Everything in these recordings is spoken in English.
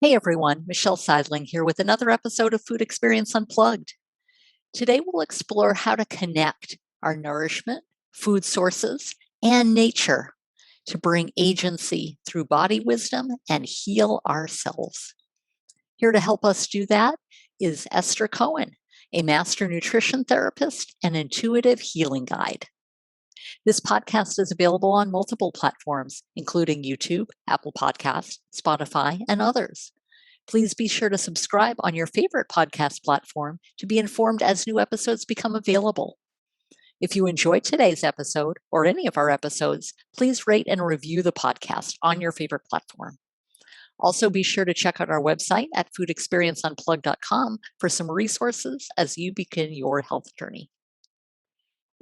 Hey everyone, Michelle Seidling here with another episode of Food Experience Unplugged. Today we'll explore how to connect our nourishment, food sources, and nature to bring agency through body wisdom and heal ourselves. Here to help us do that is Esther Cohen, a master nutrition therapist and intuitive healing guide. This podcast is available on multiple platforms, including YouTube, Apple Podcasts, Spotify, and others. Please be sure to subscribe on your favorite podcast platform to be informed as new episodes become available. If you enjoyed today's episode or any of our episodes, please rate and review the podcast on your favorite platform. Also, be sure to check out our website at foodexperienceunplugged.com for some resources as you begin your health journey.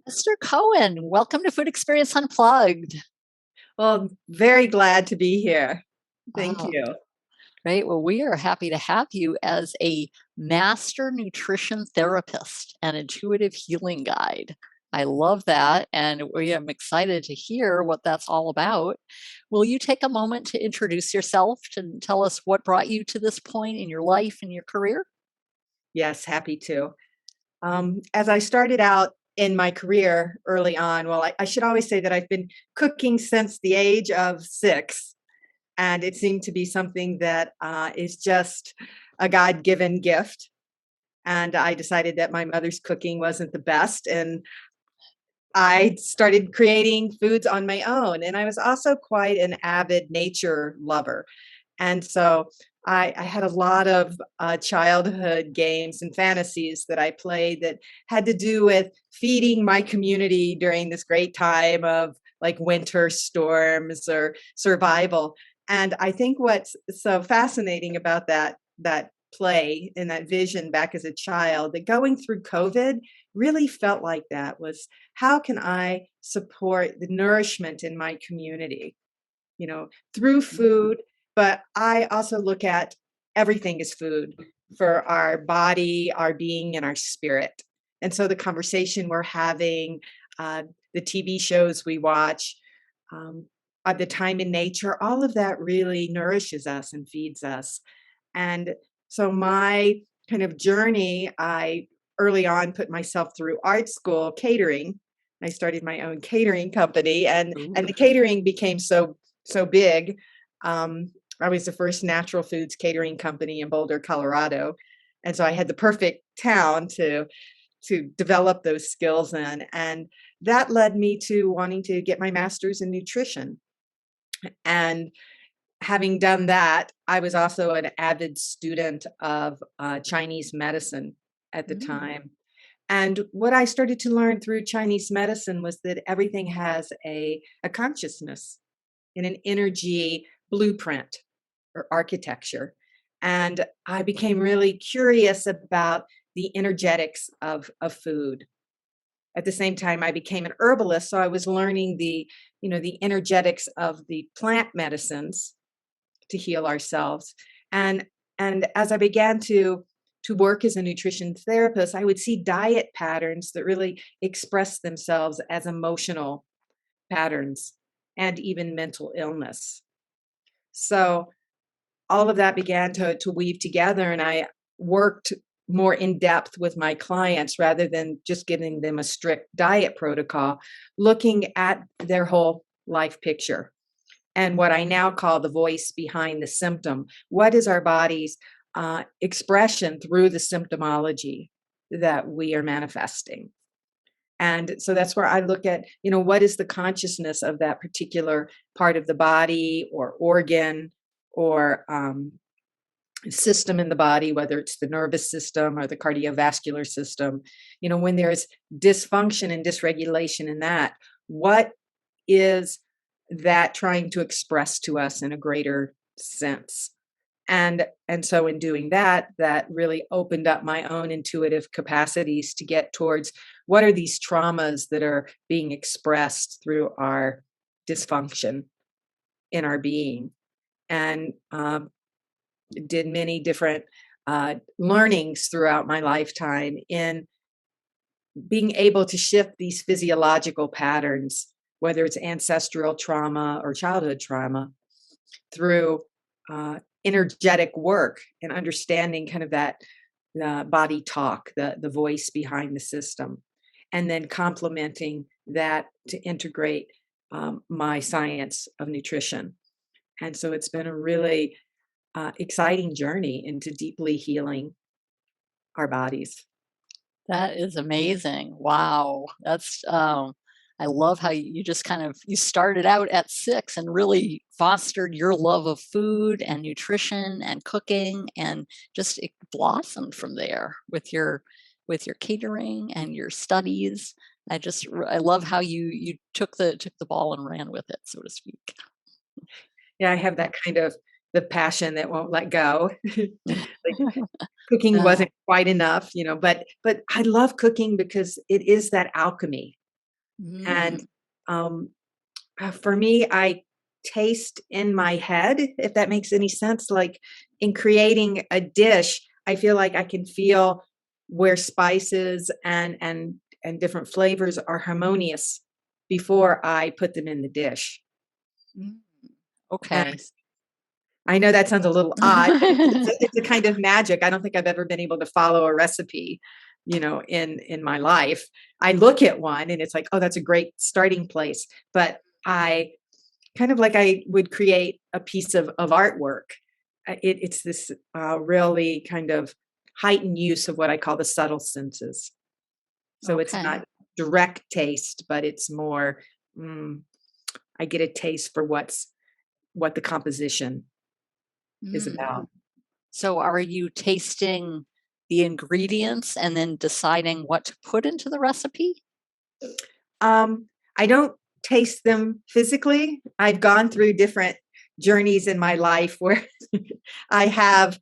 Esther Cohen, welcome to Food Experience Unplugged. Well, I'm very glad to be here. Thank Oh, you. Great. Well, we are happy to have you as a master nutrition therapist and intuitive healing guide. I love that. And I'm excited to hear what that's all about. Will you take a moment to introduce yourself and tell us what brought you to this point in your life and your career? Yes, happy to. As I started out in my career early on, well, I should always say that I've been cooking since the age of 6. And it seemed to be something that is just a God-given gift. And I decided that my mother's cooking wasn't the best. And I started creating foods on my own. And I was also quite an avid nature lover. And so I had a lot of childhood games and fantasies that I played that had to do with feeding my community during this great time of like winter storms or survival. And I think what's so fascinating about that play and that vision back as a child, that going through COVID really felt like that was, how can I support the nourishment in my community, through food. But I also look at everything as food for our body, our being, and our spirit. And so the conversation we're having, the TV shows we watch, at the time in nature, all of that really nourishes us and feeds us. And so my kind of journey, I early on put myself through art school catering. I started my own catering company, and the catering became so big. I was the first natural foods catering company in Boulder, Colorado. And so I had the perfect town to develop those skills in. And that led me to wanting to get my master's in nutrition. And having done that, I was also an avid student of Chinese medicine at the time. And what I started to learn through Chinese medicine was that everything has a consciousness and an energy blueprint or architecture. And I became really curious about the energetics of food. At the same time, I became an herbalist, so I was learning the energetics of the plant medicines to heal ourselves. And as I began to work as a nutrition therapist, I would see diet patterns that really express themselves as emotional patterns and even mental illness. So all of that began to weave together, and I worked more in depth with my clients rather than just giving them a strict diet protocol, looking at their whole life picture and what I now call the voice behind the symptom. What is our body's expression through the symptomology that we are manifesting? And so that's where I look at, what is the consciousness of that particular part of the body or organ or system in the body, whether it's the nervous system or the cardiovascular system. When there's dysfunction and dysregulation in that, what is that trying to express to us in a greater sense? And so in doing that really opened up my own intuitive capacities to get towards what are these traumas that are being expressed through our dysfunction in our being. And did many different learnings throughout my lifetime in being able to shift these physiological patterns, whether it's ancestral trauma or childhood trauma, through energetic work and understanding kind of that body talk, the voice behind the system, and then complementing that to integrate my science of nutrition. And so it's been a really exciting journey into deeply healing our bodies. That is amazing. Wow. That's I love how you just kind of you started out at 6 and really fostered your love of food and nutrition and cooking, and just it blossomed from there with your catering and your studies. I love how you took the ball and ran with it, so to speak. Yeah, I have that kind of the passion that won't let go. Like cooking Uh, wasn't quite enough, but I love cooking because it is that alchemy. And mm, um, for me, I taste in my head, if that makes any sense. Like in creating a dish, I feel like I can feel where spices and different flavors are harmonious before I put them in the dish. mm, And okay. I know that sounds a little odd, but it's a kind of magic. I don't think I've ever been able to follow a recipe, in my life. I look at one and it's like, oh, that's a great starting place. But I kind of like I would create a piece of artwork. It's this really kind of heightened use of what I call the subtle senses. So it's Okay. not direct taste, but it's more. mm, I get a taste for what the composition is Mm. about. So are you tasting the ingredients and then deciding what to put into the recipe? I don't taste them physically. I've gone through different journeys in my life where I have,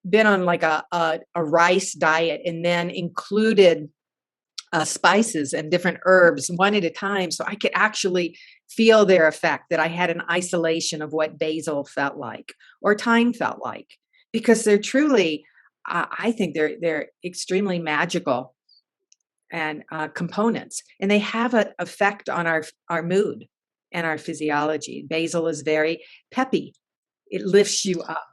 been on like a rice diet and then included spices and different herbs one at a time so I could actually feel their effect, that I had an isolation of what basil felt like or thyme felt like, because they're truly, I think they're extremely magical and components, and they have an effect on our mood and our physiology. Basil is very peppy; it lifts you up.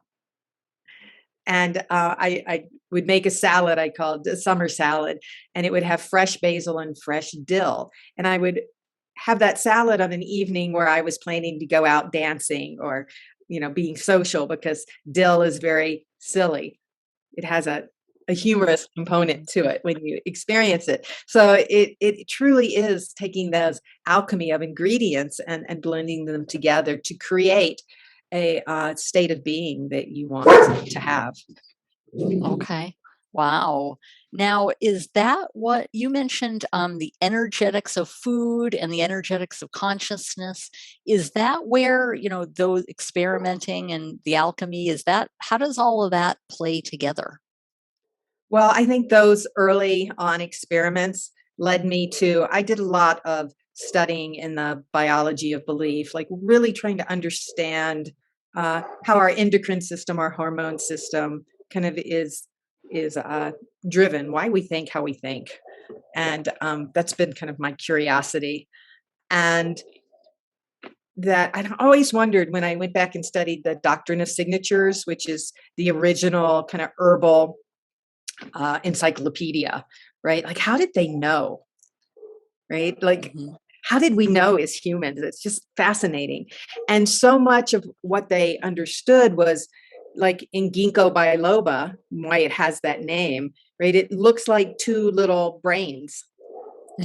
And I would make a salad I called a summer salad, and it would have fresh basil and fresh dill. And I would have that salad on an evening where I was planning to go out dancing or, being social, because dill is very silly. It has a humorous component to it when you experience it. So it truly is taking those alchemy of ingredients and blending them together to create a state of being that you want to have. Okay. Wow. Now, is that what you mentioned? The energetics of food and the energetics of consciousness. Is that where, those experimenting and the alchemy, is that, how does all of that play together? Well, I think those early on experiments led me to, I did a lot of studying in the biology of belief, like really trying to understand how our endocrine system, our hormone system kind of is driven, why we think how we think. And that's been kind of my curiosity. And that I always wondered when I went back and studied the doctrine of signatures, which is the original kind of herbal encyclopedia, right? Like, how did they know, right? Like, Mhm. how did we know as humans? It's just fascinating. And so much of what they understood was like in ginkgo biloba, why it has that name, right? It looks like two little brains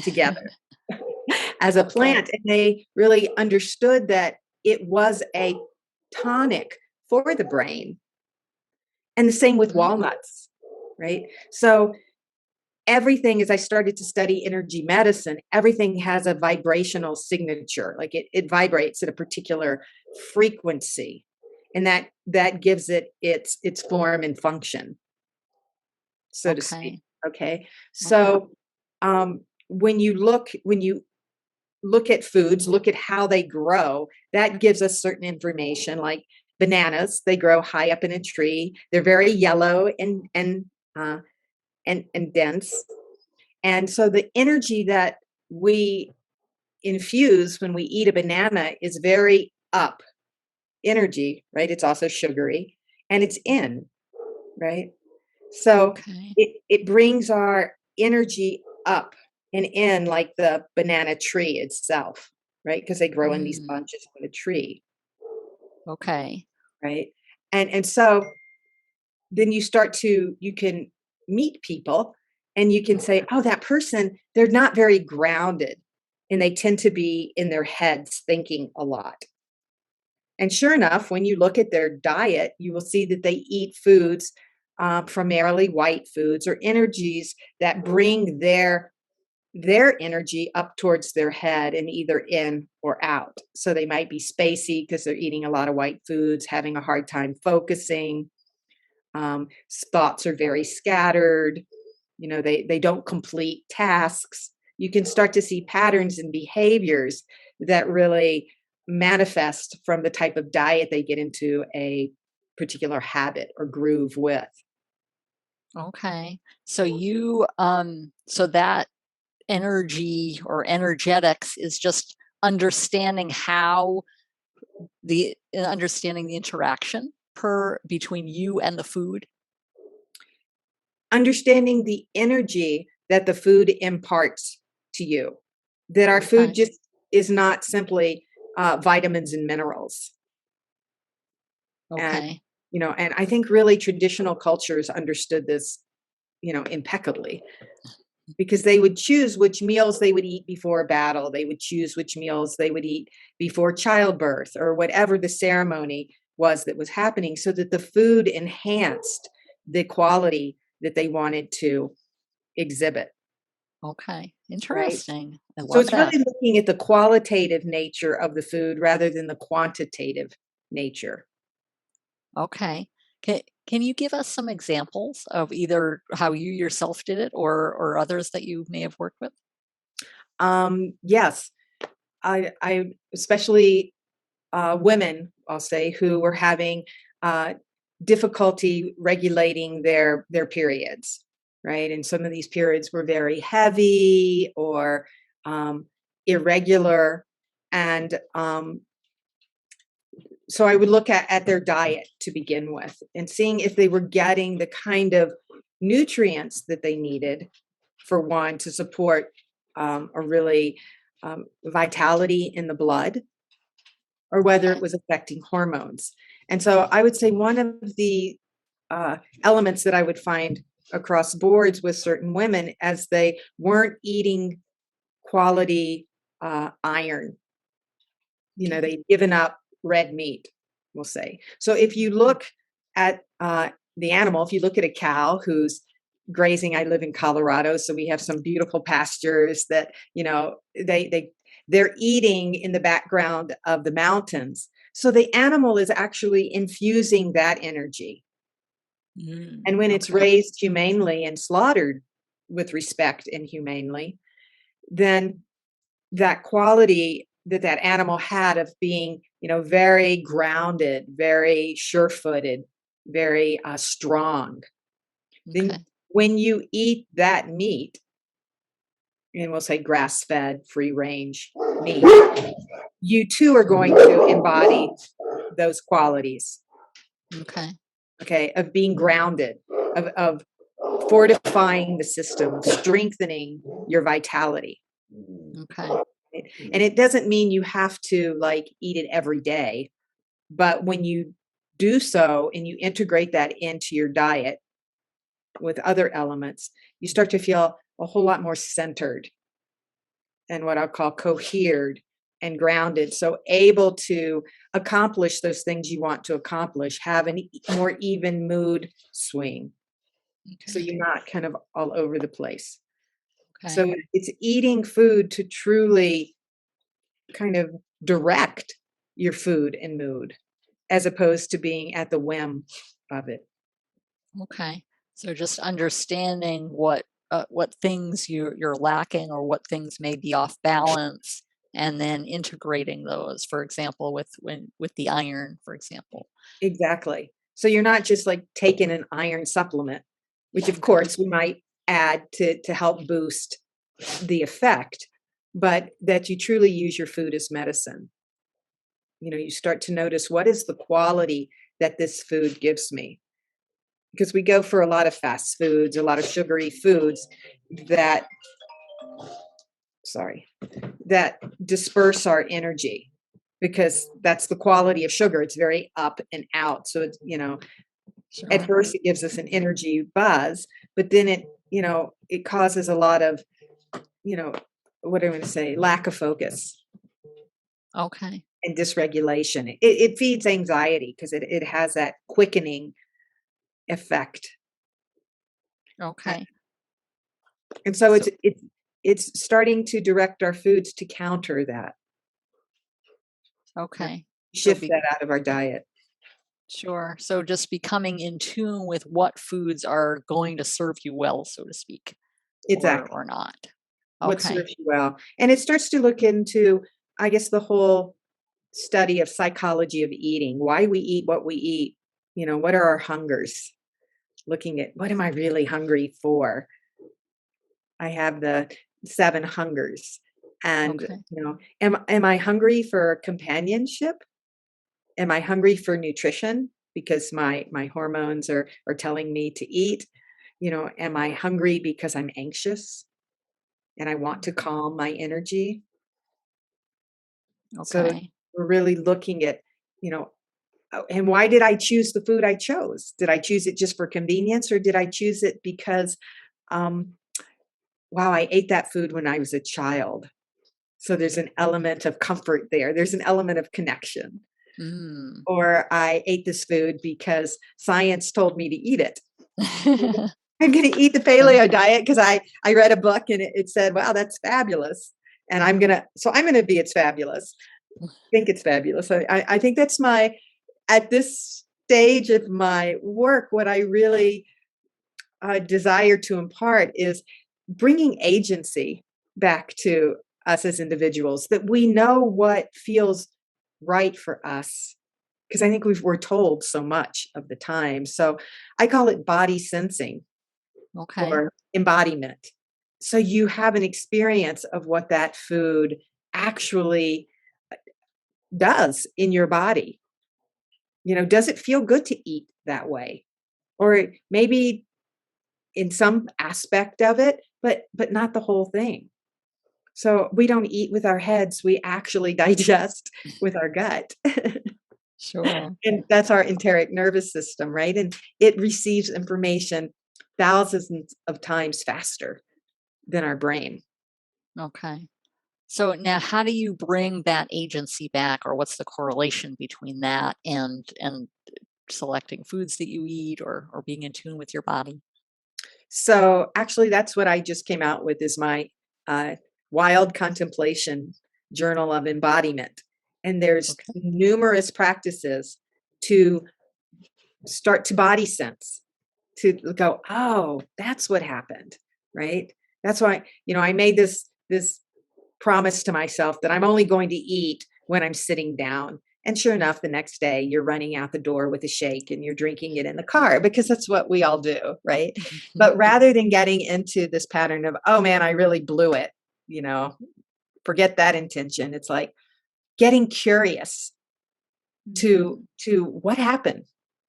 together as a Okay. plant. And they really understood that it was a tonic for the brain. And the same with Mm, walnuts, right? So everything, as I started to study energy medicine, everything has a vibrational signature. Like it vibrates at a particular frequency. And that gives it its form and function, so to speak. okay. Okay. Okay. So when you look at foods, look at how they grow, that gives us certain information. Like bananas, they grow high up in a tree. They're very yellow uh, and dense. And so the energy that we infuse when we eat a banana is very up. energy, right? It's also sugary, and it's in, right? So Okay. it brings our energy up and in like the banana tree itself, right? Because they grow in these Mm, bunches on a tree, okay. right? And so then you can meet people and you can say, oh, that person, they're not very grounded and they tend to be in their heads thinking a lot. And sure enough, when you look at their diet, you will see that they eat foods, primarily white foods or energies that bring their energy up towards their head and either in or out. So they might be spacey because they're eating a lot of white foods, having a hard time focusing. Thoughts are very scattered. They don't complete tasks. You can start to see patterns and behaviors that really manifest from the type of diet they get into a particular habit or groove with. Okay. So so that energy or energetics is just understanding how understanding the interaction per between you and the food. Understanding the energy that the food imparts to you, that our food Okay. just is not simply vitamins and minerals. And, Okay. and I think really traditional cultures understood this, impeccably because they would choose which meals they would eat before a battle. They would choose which meals they would eat before childbirth or whatever the ceremony was that was happening so that the food enhanced the quality that they wanted to exhibit, Okay. right? Interesting. I So love it's that. really looking at the qualitative nature of the food rather than the quantitative nature. Okay. Can you give us some examples of either how you yourself did it or others that you may have worked with? Yes, I especially women, I'll say, who were having uh, difficulty regulating their periods, right? And some of these periods were very heavy or irregular, and so I would look at their diet to begin with, and seeing if they were getting the kind of nutrients that they needed for one to support a really vitality in the blood or whether it Okay. was affecting hormones. And so I would say one of the uh, elements that I would find across boards with certain women as they weren't eating quality iron, Okay. they'd given up red meat, we'll say. So if you look at the animal, if you look at a cow who's grazing, I live in Colorado, so we have some beautiful pastures that, they're eating in the background of the mountains. So the animal is actually infusing that energy. And when it's Okay. raised humanely and slaughtered with respect and humanely, then that quality that that animal had of being, very grounded, very sure-footed, very strong. Then Okay. when you eat that meat, and we'll say grass-fed, free-range meat, you too are going to embody those qualities, Okay. okay, of being grounded, of fortifying the system, strengthening your vitality. Okay. Right? And it doesn't mean you have to like eat it every day, but when you do so and you integrate that into your diet with other elements, you start to feel a whole lot more centered and what I'll call cohered and grounded. So able to accomplish those things you want to accomplish, have a more even mood swing. So Okay. you're not kind of all over the place. Okay. So it's eating food to truly kind of direct your food and mood as opposed to being at the whim of it. Okay. So just understanding what things you're lacking or what things may be off balance, and then integrating those. For example, with the iron, for example. Exactly. So you're not just like taking an iron supplement, which of Okay. course we might add to help boost the effect, but that you truly use your food as medicine. You start to notice, what is the quality that this food gives me? Because we go for a lot of fast foods, a lot of sugary foods that, sorry, that disperse our energy, because that's the quality of sugar. It's very up and out. So it's, at Sure. first it gives us an energy buzz, but then it causes a lot of, you know, what am I going to say, lack of focus Okay. and dysregulation. It feeds anxiety because it has that quickening effect. Okay. And so So, it's starting to direct our foods to counter that, right? okay. So Shift be that out of our diet. sure. So just becoming in tune with what foods are going to serve you well, so to speak, Exactly. or not. What Okay. serves you well. And it starts to look into, I guess, the whole study of psychology of eating, why we eat what we eat, what are our hungers? Looking at, what am I really hungry for? I have the 7 hungers. And, Okay. am I hungry for companionship? Am I hungry for nutrition because my hormones are telling me to eat? Am I hungry because I'm anxious and I want to calm my energy? So Okay. we're really looking at, you know, and why did I choose the food I chose? Did I choose it just for convenience, or did I choose it because, um, wow, I ate that food when I was a child? So there's an element of comfort there. There's an element of connection. Mm. Or I ate this food because science told me to eat it. I'm going to eat the paleo diet because I read a book and it said, wow, that's fabulous. And I'm going to be it's fabulous. Think it's fabulous. I think that's at this stage of my work, what I really desire to impart is bringing agency back to us as individuals, that we know what feels right for us. Because I think we're told so much of the time. So I call it body sensing Okay. or embodiment. So you have an experience of what that food actually does in your body. Does it feel good to eat that way? Or maybe in some aspect of it, but not the whole thing. So we don't eat with our heads, we actually digest with our gut. Sure. And that's our enteric nervous system, right? And it receives information thousands of times faster than our brain. Okay. So now how do you bring that agency back, or what's the correlation between that and selecting foods that you eat, or being in tune with your body? So actually, that's what I just came out with, is my uh, wild contemplation journal of embodiment. And there's Okay. numerous practices to start to body sense, to go, oh, that's what happened, right? That's why, I made this promise to myself that I'm only going to eat when I'm sitting down. And sure enough, the next day you're running out the door with a shake and you're drinking it in the car, because that's what we all do, right? But rather than getting into this pattern of, oh man, I really blew it, you know, forget that intention. It's like getting curious Mm, to what happened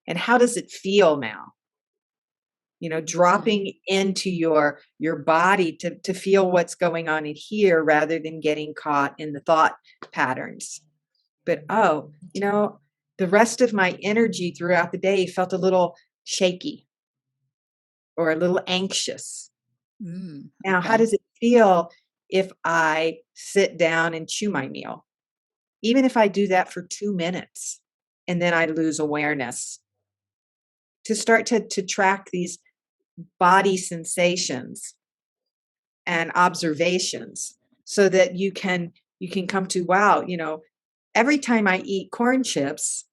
and how does it feel now? okay. Dropping into your body to feel what's going on in here, rather than getting caught in the thought patterns. But the rest of my energy throughout the day felt a little shaky or a little anxious. Now, how Okay. does it feel if I sit down and chew my meal? Even if I do that for 2 minutes and then I lose awareness, to start to track these body sensations and observations, so that you can come to, wow, every time I eat corn chips,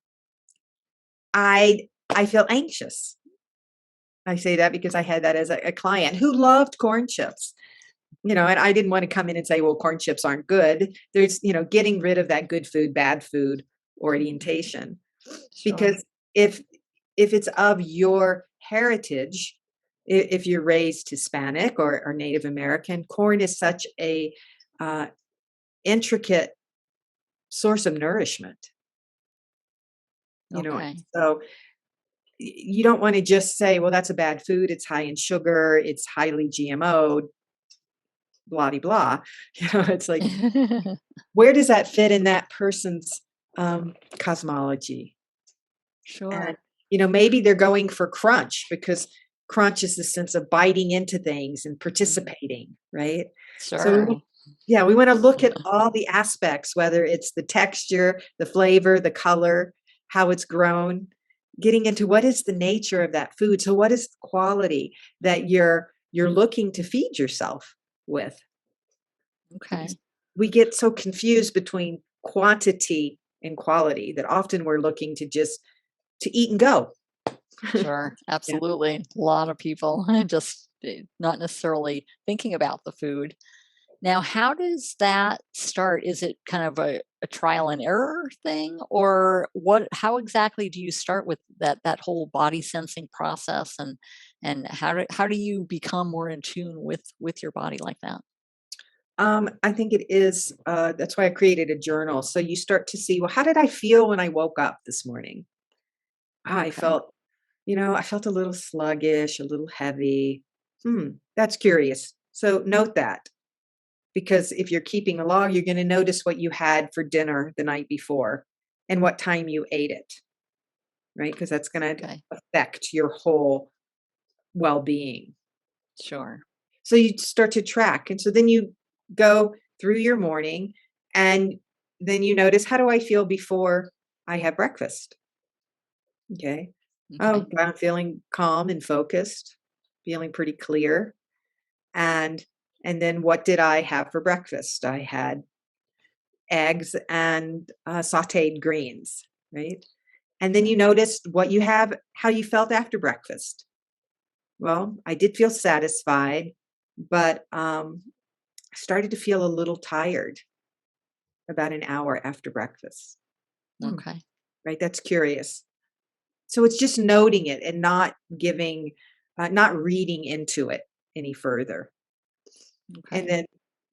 I feel anxious. I say that because I had that as a client who loved corn chips. And I didn't want to come in and say, well, corn chips aren't good. There's, getting rid of that good food, bad food orientation. Sure. Because if it's of your heritage, if you're raised Hispanic or Native American, corn is such a uh, intricate source of nourishment. Okay. So you don't want to just say, well, that's a bad food. It's high in sugar. It's highly GMO, blah, blah, blah. It's like, where does that fit in that person's cosmology? And, Sure. maybe they're going for crunch because crunch is the sense of biting into things and participating, right? So, Sure. yeah, we want to look at all the aspects, whether it's the texture, the flavor, the color, how it's grown, getting into what is the nature of that food. So what is the quality that you're looking to feed yourself with? Because Okay. we get so confused between quantity and quality that often we're looking to eat and go. Sure. Yeah. Absolutely. A lot of people just not necessarily thinking about the food. Now, how does that start? Is it kind of a trial and error thing, or how exactly do you start with that whole body sensing process, and how do you become more in tune with your body like that? I think it is, that's why I created a journal. So you start to see, well, how did I feel when I woke up this morning? I Okay. felt, I felt a little sluggish, a little heavy. That's curious. So note that, because if you're keeping a log, you're going to notice what you had for dinner the night before and what time you ate it, right? Because that's going to Okay. affect your whole well being. Sure. So you start to track. And so then you go through your morning and then you notice, how do I feel before I have breakfast? Okay. Oh, Okay. I'm feeling calm and focused, feeling pretty clear. And and then what did I have for breakfast? I had eggs and sautéed greens, right? And then you Okay. noticed what you have, how you felt after breakfast. Well, I did feel satisfied, but I started to feel a little tired about an hour after breakfast. Hmm, Okay. right? That's curious. So it's just noting it and not giving, not reading into it any further. And Okay. then,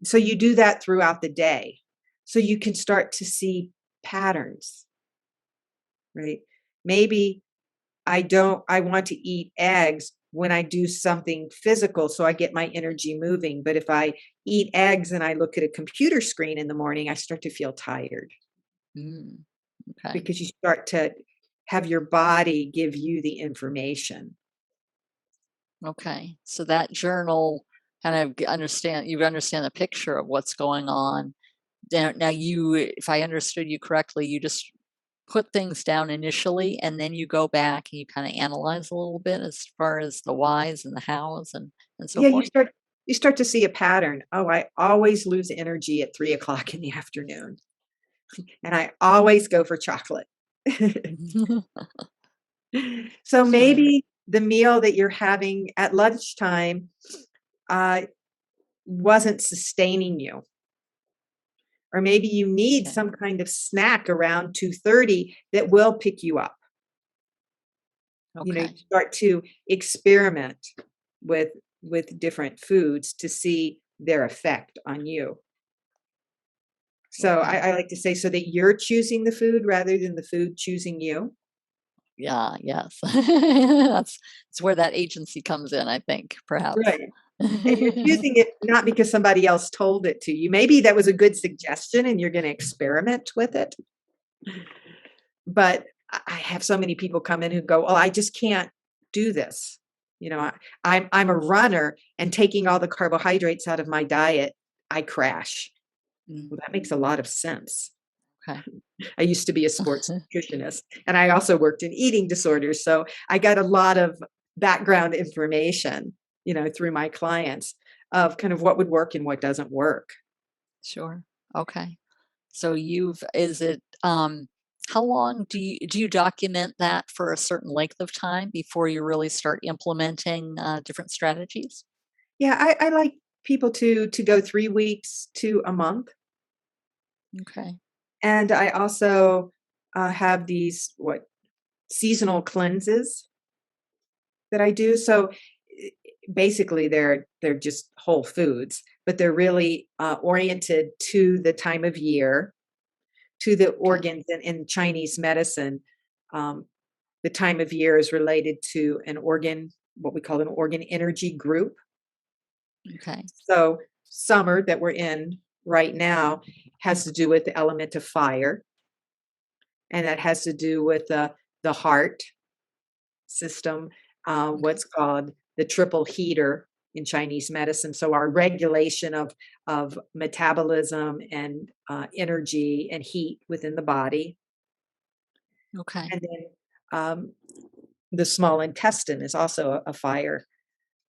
so you do that throughout the day. So you can start to see patterns, right? Maybe I want to eat eggs when I do something physical so I get my energy moving. But if I eat eggs and I look at a computer screen in the morning, I start to feel tired Mm, okay. because you start to have your body give you the information. Okay. So that journal kind of you understand the picture of what's going on. Now you, if I understood you correctly, you just put things down initially and then you go back and you kind of analyze a little bit as far as the whys and the hows and so Yeah, forth. you start to see a pattern. Oh, I always lose energy at 3 o'clock in the afternoon, and I always go for chocolate. So Sure. maybe the meal that you're having at lunchtime uh, wasn't sustaining you, or maybe you need Okay. some kind of snack around 2:30 that will pick you up. You Okay. start to experiment with different foods to see their effect on you. So Okay. I like to say, so that you're choosing the food rather than the food choosing you. Yeah. Yes. That's where that agency comes in, I think, perhaps. Right. And you're choosing it not because somebody else told it to you. Maybe that was a good suggestion and you're going to experiment with it. But I have so many people come in who go, "Oh, I just can't do this." I'm a runner, and taking all the carbohydrates out of my diet, I crash. Mm, Well, that makes a lot of sense. okay. I used to be a sports nutritionist, and I also worked in eating disorders, so I got a lot of background information, through my clients of kind of what would work and what doesn't work. Sure. Okay. So is it, how long do you document that for a certain length of time before you really start implementing, different strategies? Yeah, I like people to go 3 weeks to a month, Okay. and I also, have these, seasonal cleanses that I do. So, eh, basically, they're just whole foods, but they're really, oriented to the time of year, to the Okay. organs in Chinese medicine. The time of year is related to an organ, what we call an organ energy group. Okay. So summer that we're in right now has to do with the element of fire, and that has to do with the heart system, Okay. what's called the triple heater in Chinese medicine. So our regulation of metabolism and energy and heat within the body, Okay. and then um, the small intestine is also a fire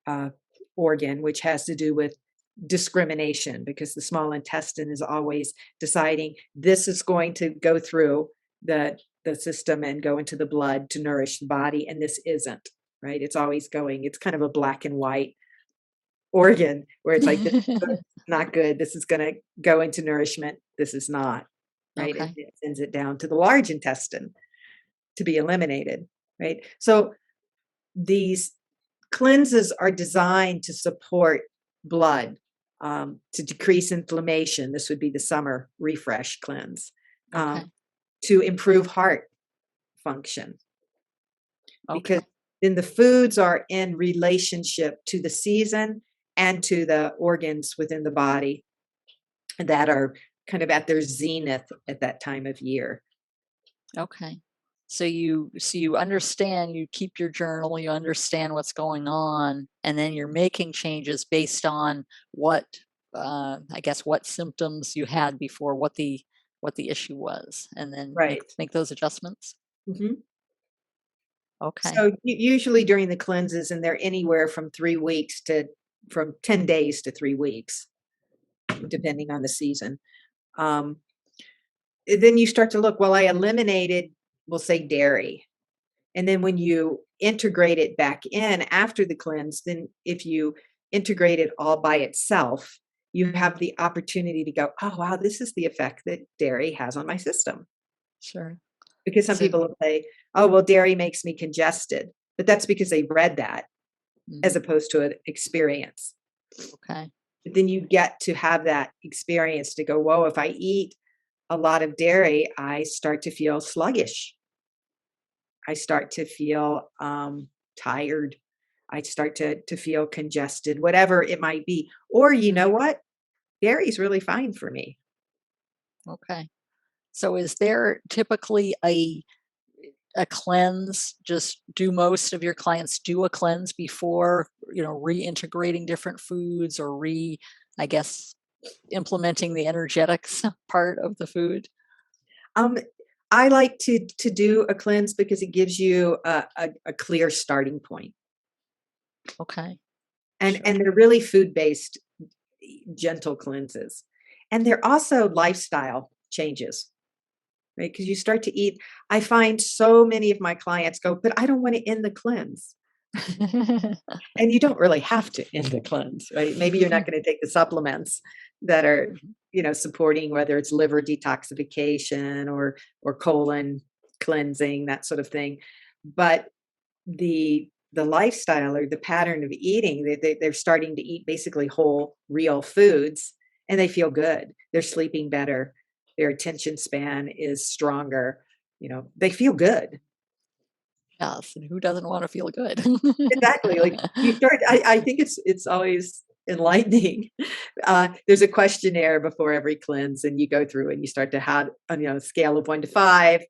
uh, organ, which has to do with discrimination, because the small intestine is always deciding this is going to go through the system and go into the blood to nourish the body, and this isn't, right? It's always going. It's kind of a black and white organ where it's like this is good, not good. This is going to go into nourishment. This is not, right? And Okay. it sends it down to the large intestine to be eliminated, right? So these cleanses are designed to support blood, to decrease inflammation. This would be the summer refresh cleanse, Okay. to improve heart function, because Okay. then the foods are in relationship to the season and to the organs within the body that are kind of at their zenith at that time of year. Okay. So you understand, you keep your journal, you understand what's going on, and then you're making changes based on what I guess what symptoms you had before, what the issue was, and then Right. make those adjustments. Mhm. Okay. So usually during the cleanses, and they're anywhere from 3 weeks to from 10 days to 3 weeks, depending on the season. Um, then you start to look, well, I eliminated, we'll say dairy. And then when you integrate it back in after the cleanse, then if you integrate it all by itself, you have the opportunity to go, oh, wow, this is the effect that dairy has on my system. Sure. Because some So people will say, oh, well, dairy makes me congested. But that's because they read that as mhm, opposed to an experience. okay. But then you get to have that experience to go, whoa, if I eat a lot of dairy, I start to feel sluggish. I start to feel tired. I start to feel congested, whatever it might be. Or you Mhm, know what? Dairy is really fine for me. okay. So is there typically a cleanse? Just do most of your clients do a cleanse before, reintegrating different foods or I guess, implementing the energetics part of the food? Um, I like to do a cleanse because it gives you a clear starting point. Okay, And sure. they're really food-based, gentle cleanses. And they're also lifestyle changes, right? Because you start to eat. I find so many of my clients go, but I don't want to end the cleanse. And you don't really have to end the cleanse, right? Maybe you're not going to take the supplements that are, Mhm. supporting, whether it's liver detoxification or colon cleansing, that sort of thing. But the lifestyle or the pattern of eating, they're starting to eat basically whole, real foods, and they feel good. They're sleeping better. Their attention span is stronger. They feel good. Yes, and who doesn't wanna feel good? Exactly, like, you start I think it's always enlightening. There's a questionnaire before every cleanse, and you go through and you start to have, on, scale of 1 to 5,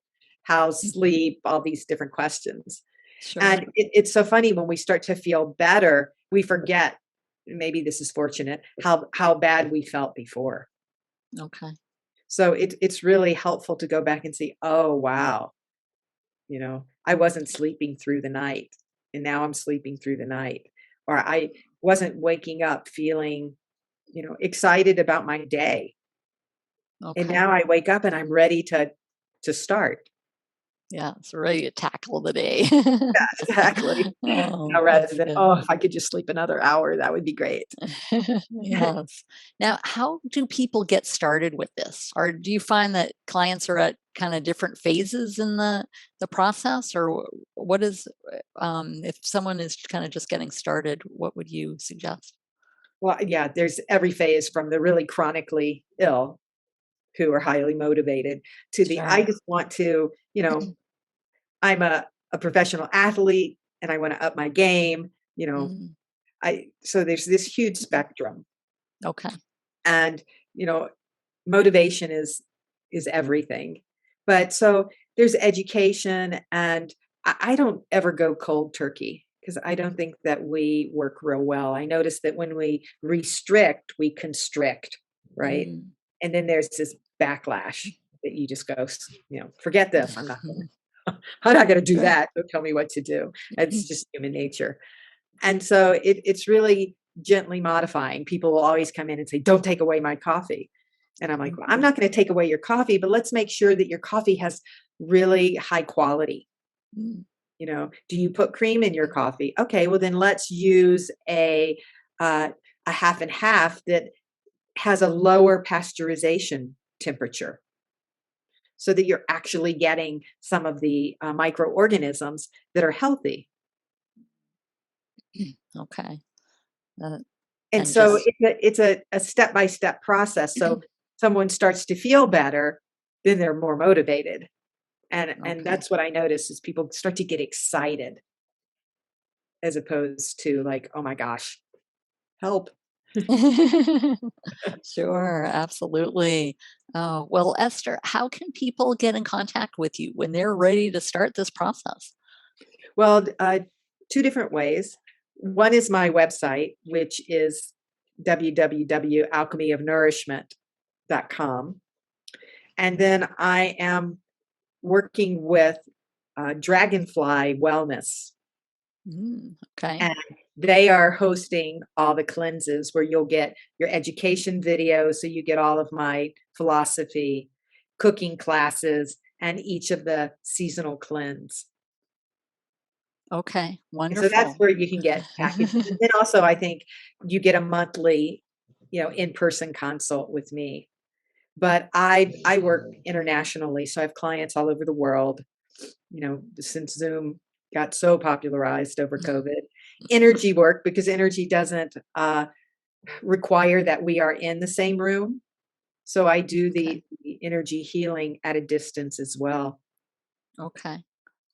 how's Mhm. sleep, all these different questions. Sure, And it's so funny when we start to feel better, we forget, maybe this is fortunate, how bad we felt before. okay. So it's really helpful to go back and see, "Oh, wow, I wasn't sleeping through the night, and now I'm sleeping through the night." Or I wasn't waking up feeling, excited about my day, and Okay. now I wake up and I'm ready to start. Yeah, so ready to tackle the day. Exactly. Oh, Now rather that's than, good. "Oh, if I could just sleep another hour, that would be great." Yes. Now, how do people get started with this? Or do you find that clients are at kinda different phases in the process? Or what is, if someone is kinda just getting started, what would you suggest? Well, yeah, there's every phase from the really chronically ill who are highly motivated to the, I Sure. just want to, I'm a professional athlete and I want to up my game, Mm, so there's this huge spectrum. okay. And, you know, motivation is everything. But so there's education, and I don't ever go cold turkey because I don't think that we work real well. I notice that when we restrict, we constrict, right? Mm. And then there's this backlash that you just go, forget this. I'm not going to do that. Don't tell me what to do. It's just human nature. And so it's really gently modifying. People will always come in and say, "Don't take away my coffee." And I'm like, "Well, I'm not going to take away your coffee, but let's make sure that your coffee has really high quality. Mm, Do you put cream in your coffee? Okay, well then let's use uh, a half and half that has a lower pasteurization temperature, so that you're actually getting some of the microorganisms that are healthy." okay. Uh, And and so just it's a step-by-step process. So someone starts to feel better, then they're more motivated. And okay. that's what I notice is people start to get excited as opposed to like, "Oh my gosh, help." Sure, absolutely. Oh, well, Esther, how can people get in contact with you when they're ready to start this process? Well, two different ways. One is my website, which is www.alchemyofnourishment.com. And then I am working with Dragonfly Wellness. Okay. And they are hosting all the cleanses where you'll get your education videos. So you get all of my philosophy, cooking classes, and each of the seasonal cleanse. Okay. And so that's Wonderful. where you can get packages. And then also, I think you get a monthly, in-person consult with me. But I work internationally, so I have clients all over the world. Since Zoom got so popularized over COVID, energy work, because energy doesn't require that we are in the same room. So I do Okay. the energy healing at a distance as well. Okay.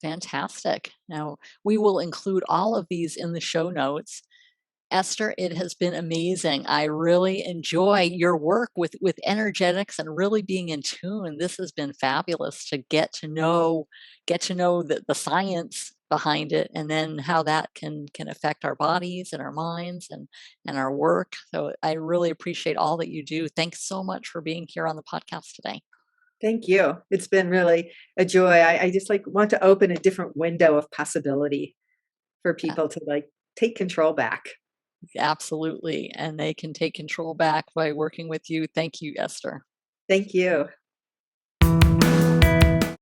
Fantastic. Now, we will include all of these in the show notes. Esther, it has been amazing. I really enjoy your work with energetics and really being in tune. This has been fabulous to get to know the science behind it, and then how that can affect our bodies and our minds and our work. So I really appreciate all that you do. Thanks so much for being here on the podcast today. Thank you. It's been really a joy. I just like want to open a different window of possibility for Uh, people to like take control back. Absolutely. And they can take control back by working with you. Thank you, Esther. Thank you.